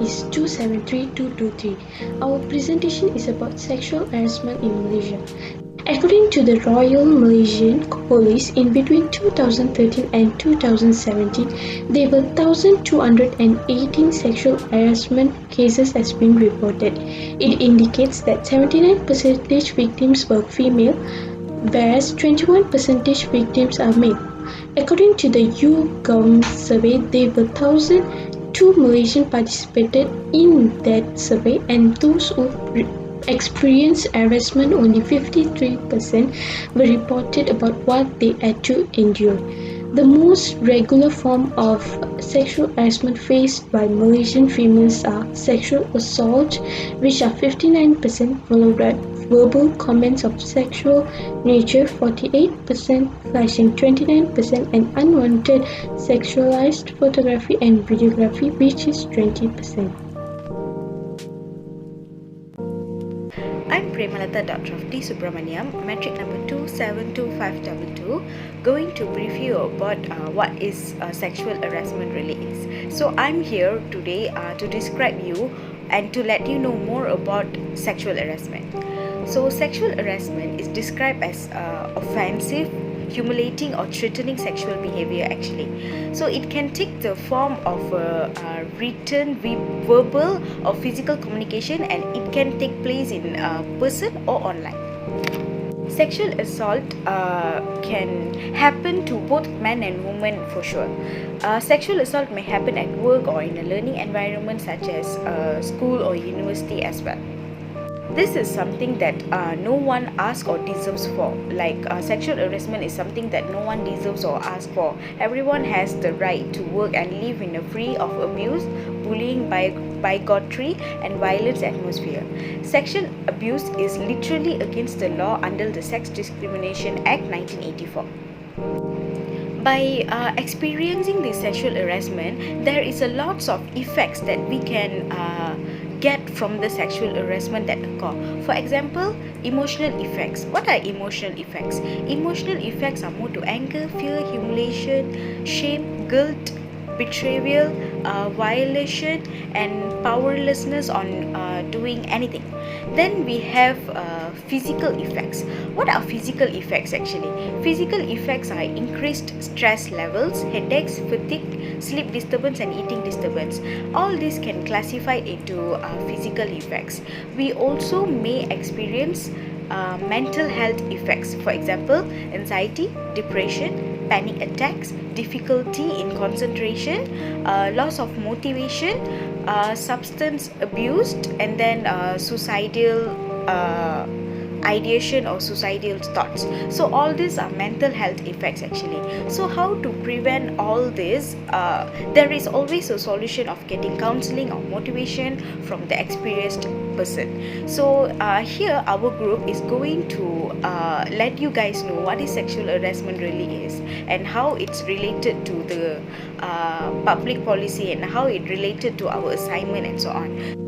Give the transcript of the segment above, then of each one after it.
is 273223. Our presentation is about sexual harassment in Malaysia. According to the Royal Malaysian Police, in between 2013 and 2017, there were 1,218 sexual harassment cases has been reported. It indicates that 79% victims were female, whereas 21% victims are male. According to the YouGov survey, there were 1,002 Malaysians participated in that survey, and those who experienced harassment, only 53% were reported about what they had to endure. The most regular form of sexual harassment faced by Malaysian females are sexual assault, which are 59%, followed by verbal comments of sexual nature 48%, flashing 29%, and unwanted sexualized photography and videography, which is 20%. I'm Premalata Dr. D. Subramaniam, metric number 272522, going to brief you about what is sexual harassment really is. So I'm here today to describe you and to let you know more about sexual harassment. So sexual harassment is described as offensive, humiliating or threatening sexual behavior actually. So it can take the form of written, verbal or physical communication, and it can take place in person or online. Sexual assault can happen to both men and women for sure. Sexual assault may happen at work or in a learning environment such as school or university as well. This is something that no one asks or deserves for. Like sexual harassment is something that no one deserves or asks for. Everyone has the right to work and live in a free of abuse, bullying, bigotry and violence atmosphere. Sexual abuse is literally against the law under the Sex Discrimination Act 1984. By experiencing this sexual harassment, there is a lots of effects that we can get from the sexual harassment that occur. For example, emotional effects. What are emotional effects? Emotional effects are more to anger, fear, humiliation, shame, guilt, betrayal, violation and powerlessness on doing anything. Then we have physical effects. What are physical effects actually? Physical effects are increased stress levels, headaches, fatigue, sleep disturbance and eating disturbance. All these can classify into physical effects. We also may experience mental health effects. For example, anxiety, depression, panic attacks, difficulty in concentration, loss of motivation, substance abuse, and then suicidal ideation or suicidal thoughts. So all these are mental health effects actually. So how to prevent all this? There is always a solution of getting counseling or motivation from the experienced person. So here our group is going to let you guys know what is sexual harassment really is and how it's related to the public policy and how it related to our assignment and so on.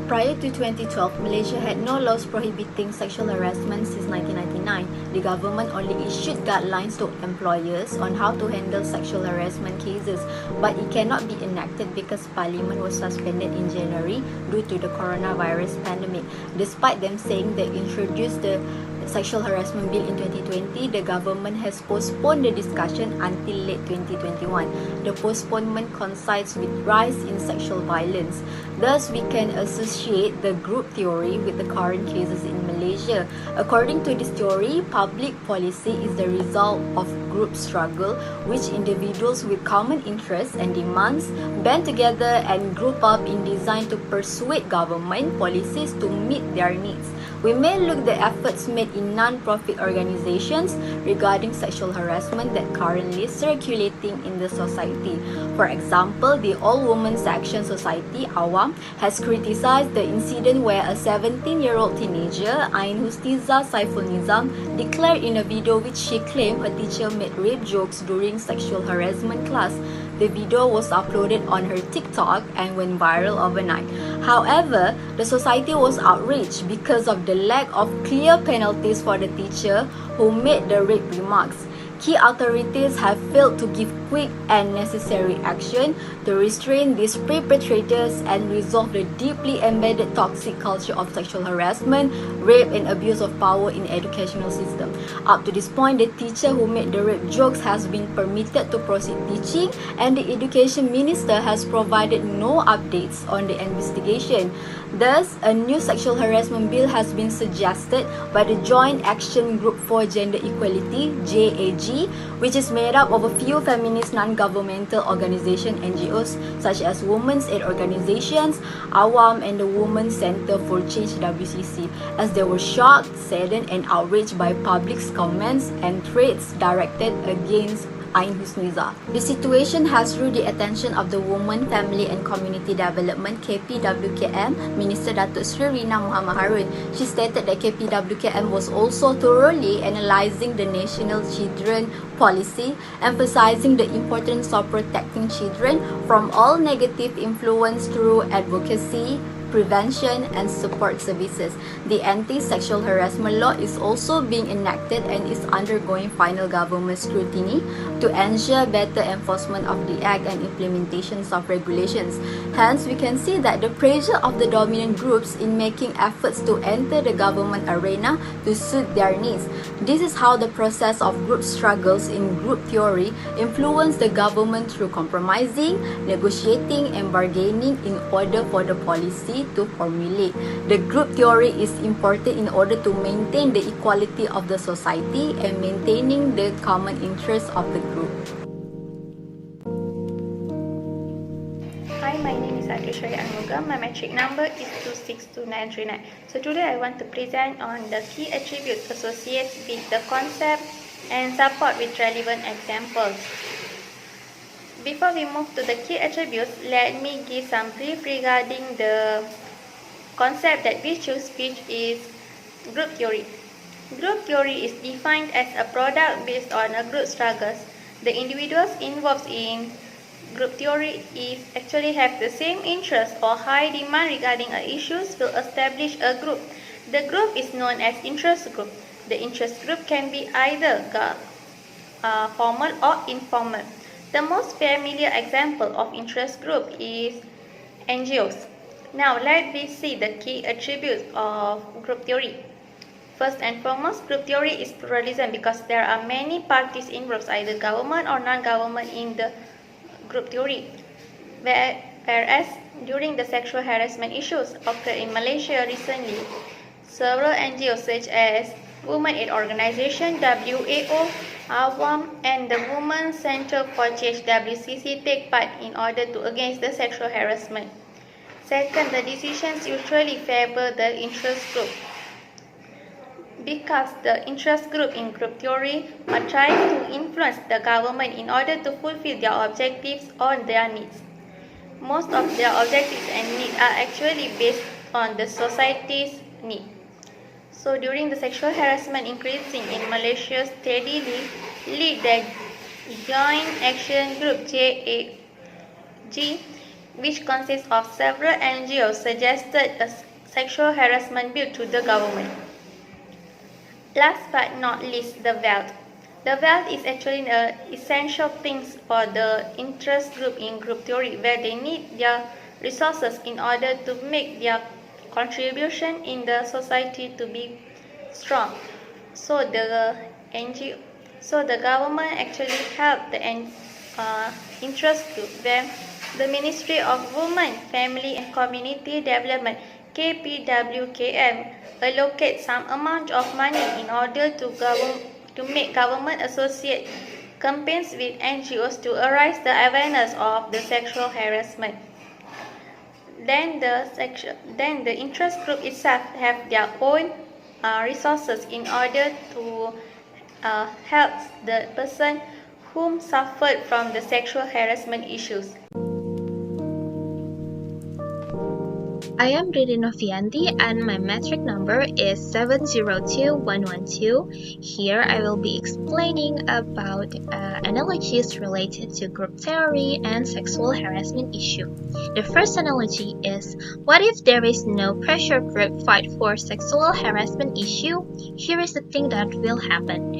Prior to 2012, Malaysia had no laws prohibiting sexual harassment since 1999. The government only issued guidelines to employers on how to handle sexual harassment cases, but it cannot be enacted because Parliament was suspended in January due to the coronavirus pandemic. Despite them saying they introduced the sexual harassment bill in 2020, the government has postponed the discussion until late 2021. The postponement coincides with rise in sexual violence. Thus, we can associate the group theory with the current cases in Malaysia. According to this theory, public policy is the result of group struggle, which individuals with common interests and demands band together and group up in design to persuade government policies to meet their needs. We may look the efforts made in non-profit organizations regarding sexual harassment that currently circulating in the society. For example, the All Women's Action Society (AWAM) has criticized the incident where a 17-year-old teenager, Ain Hustiza Saiful Nizam, declared in a video which she claimed a teacher made rape jokes during sexual harassment class. The video was uploaded on her TikTok and went viral overnight. However, the society was outraged because of the lack of clear penalties for the teacher who made the rape remarks. key authorities have failed to give quick and necessary action to restrain these perpetrators and resolve the deeply embedded toxic culture of sexual harassment, rape, and abuse of power in the educational system. Up to this point, the teacher who made the rape jokes has been permitted to proceed teaching, and the education minister has provided no updates on the investigation. Thus, a new sexual harassment bill has been suggested by the Joint Action Group for Gender Equality (JAG), which is made up of a few feminist non-governmental organizations (NGOs) such as Women's Aid Organizations, Awam, and the Women's Center for Change (WCC), as they were shocked, saddened, and outraged by public's comments and threats directed against Ain Husniza. The situation has drew the attention of the Women, Family and Community Development (KPWKM) Minister Datuk Sri Rina Muhammad Harun. She stated that KPWKM was also thoroughly analysing the national children policy, emphasizing the importance of protecting children from all negative influence through advocacy, prevention, and support services. The anti-sexual harassment law is also being enacted and is undergoing final government scrutiny to ensure better enforcement of the act and implementations of regulations. Hence, we can see that the pressure of the dominant groups in making efforts to enter the government arena to suit their needs. This is how the process of group struggles in group theory influence the government through compromising, negotiating, and bargaining in order for the policy to formulate. The group theory is important in order to maintain the equality of the society and maintaining the common interests of the group. Hi, my name is Adrishaya Anugam. My metric number is 262939. So today I want to present on the key attributes associated with the concept and support with relevant examples. Before we move to the key attributes, let me give some brief regarding the concept that we choose, which is group theory. Group theory is defined as a product based on a group struggles. The individuals involved in group theory is actually have the same interest or high demand regarding a issues will establish a group. The group is known as interest group. The interest group can be either formal or informal. The most familiar example of interest group is NGOs. Now let me see the key attributes of group theory. First and foremost, group theory is pluralism because there are many parties involved, either government or non-government in the group theory. Whereas during the sexual harassment issues occurred in Malaysia recently, several NGOs such as Women's Aid Organization (WAO), Awam, and the Women's Center for Change (WCC) take part in order to against the sexual harassment. Second, the decisions usually favor the interest group because the interest group in group theory are trying to influence the government in order to fulfill their objectives or their needs. Most of their objectives and needs are actually based on the society's need. So during the sexual harassment increasing in Malaysia steadily, lead the Joint Action Group JAG, which consists of several NGOs, suggested a sexual harassment bill to the government. Last but not least, the wealth. The wealth is actually an essential thing for the interest group in group theory, where they need their resources in order to make their contribution in the society to be strong. So the government actually helped the interest group, where the Ministry of Women, Family and Community Development (KPWKM) allocate some amount of money in order to make government associate campaigns with NGOs to raise the awareness of the sexual harassment. Then the interest group itself have their own resources in order to help the person whom suffered from the sexual harassment issues. I am Riri Novianti and my metric number is 702112. Here I will be explaining about analogies related to group theory and sexual harassment issue. The first analogy is, what if there is no pressure group fight for sexual harassment issue? Here is the thing that will happen.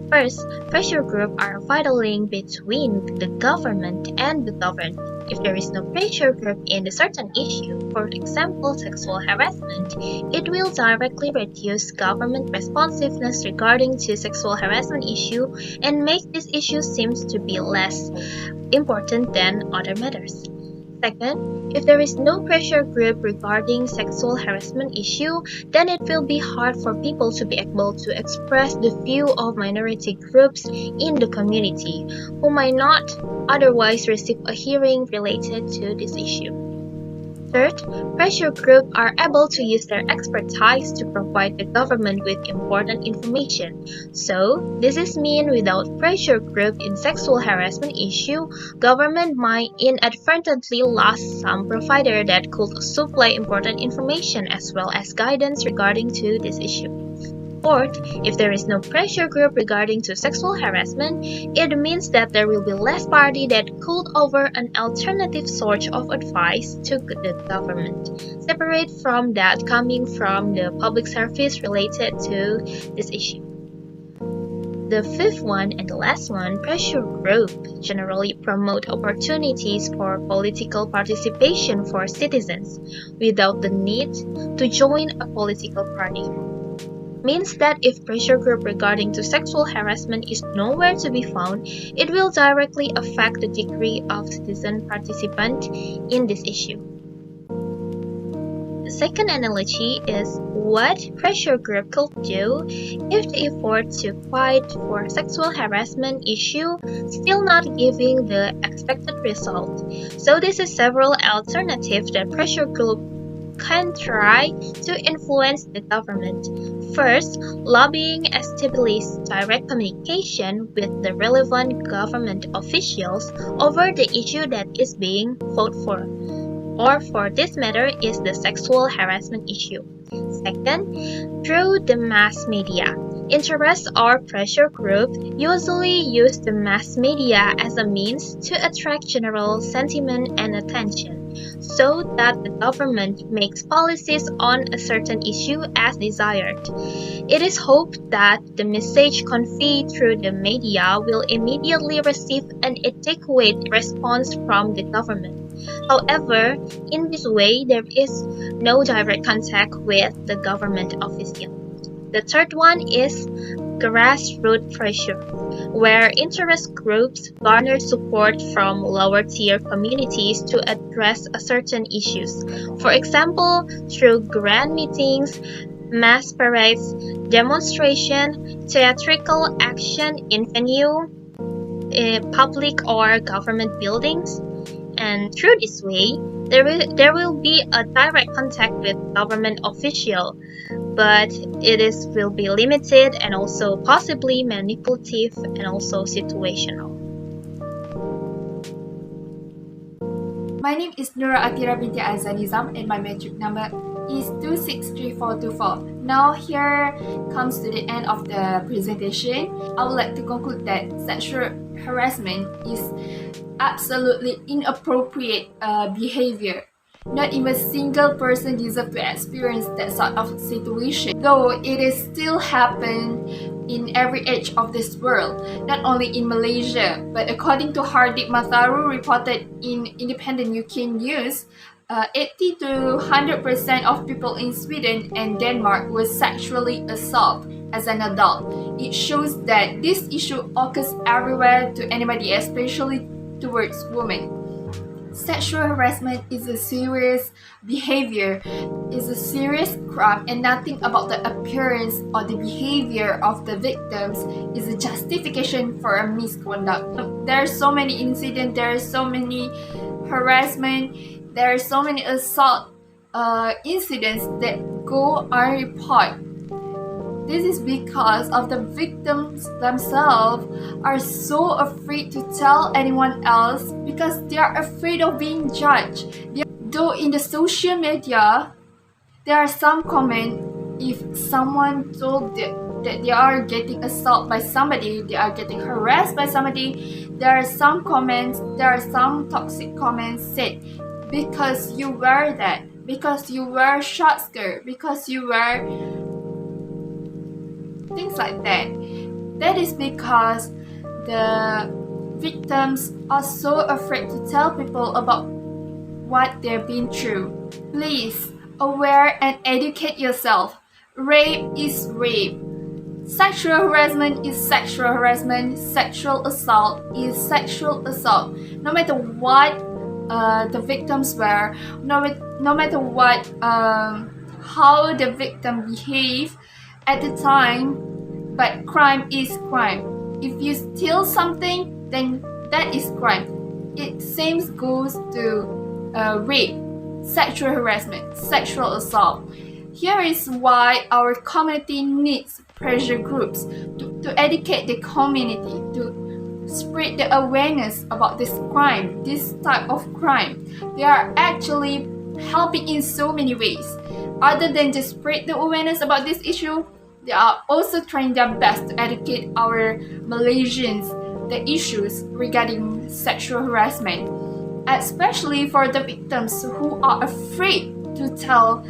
First, pressure groups are a vital link between the government and the governed. If there is no pressure group in a certain issue, for example sexual harassment, it will directly reduce government responsiveness regarding to sexual harassment issue and make this issue seems to be less important than other matters. Second, if there is no pressure group regarding sexual harassment issue, then it will be hard for people to be able to express the view of minority groups in the community who might not otherwise receive a hearing related to this issue. Third, pressure groups are able to use their expertise to provide the government with important information. So, this is mean without pressure group in sexual harassment issue, government might inadvertently lose some provider that could supply important information as well as guidance regarding to this issue. Fourth, if there is no pressure group regarding to sexual harassment, it means that there will be less party that could offer an alternative source of advice to the government, separate from that coming from the public service related to this issue. The fifth one and the last one, pressure group generally promote opportunities for political participation for citizens without the need to join a political party. Means that if pressure group regarding to sexual harassment is nowhere to be found, it will directly affect the degree of citizen participant in this issue. The second analogy is what pressure group could do if the effort to fight for sexual harassment issue still not giving the expected result. So this is several alternatives that pressure group can try to influence the government. First, lobbying establishes direct communication with the relevant government officials over the issue that is being fought for, or for this matter is the sexual harassment issue. Second, through the mass media. Interest or pressure group usually use the mass media as a means to attract general sentiment and attention, so that the government makes policies on a certain issue as desired. It is hoped that the message conveyed through the media will immediately receive an adequate response from the government. However, in this way, there is no direct contact with the government official. The third one is grassroots pressure, where interest groups garner support from lower tier communities to address certain issues. For example, through grand meetings, mass parades, demonstration, theatrical action in venue, public or government buildings. And through this way, there will be a direct contact with government official, but will be limited and also possibly manipulative and also situational. My name is Nura Atira binti Azanizam and my metric number is 263424. Now here comes to the end of the presentation. I would like to conclude that sexual harassment is absolutely inappropriate behavior. Not even a single person deserves to experience that sort of situation, though it is still happen in every age of this world, not only in Malaysia, but according to Hardik Matharu reported in independent UK news, 80 to 100% of people in Sweden and Denmark were sexually assaulted as an adult. It shows that this issue occurs everywhere to anybody, especially towards women. Sexual harassment is a serious behavior, is a serious crime, and nothing about the appearance or the behavior of the victims is a justification for a misconduct. There are so many incidents, there are so many harassment, there are so many assault incidents that go unreported. This is because of the victims themselves are so afraid to tell anyone else because they are afraid of being judged. Though in the social media, there are some comments if someone told that they are getting assaulted by somebody, they are getting harassed by somebody, there are some comments, there are some toxic comments said, because you wear that, because you wear short skirt, because you wear things like that. That is because the victims are so afraid to tell people about what they've been through. Please, aware and educate yourself. Rape is rape. Sexual harassment is sexual harassment. Sexual assault is sexual assault. No matter what the victims were, no matter what how the victim behaved at the time, but crime is crime. If you steal something, then that is crime. It same goes to rape, sexual harassment, sexual assault. Here is why our community needs pressure groups to educate the community, to spread the awareness about this crime, this type of crime. They are actually helping in so many ways. Other than just spread the awareness about this issue, they are also trying their best to educate our Malaysians the issues regarding sexual harassment, especially for the victims who are afraid to tell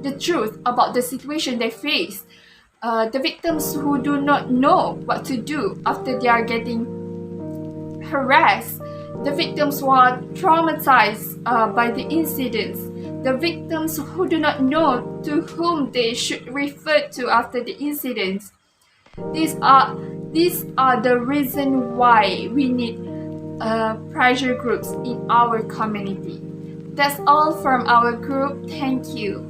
the truth about the situation they face. The victims who do not know what to do after they are getting harassed, the victims who are traumatized by the incidents, the victims who do not know to whom they should refer to after the incidents. These are the reason why we need pressure groups in our community. That's all from our group. Thank you.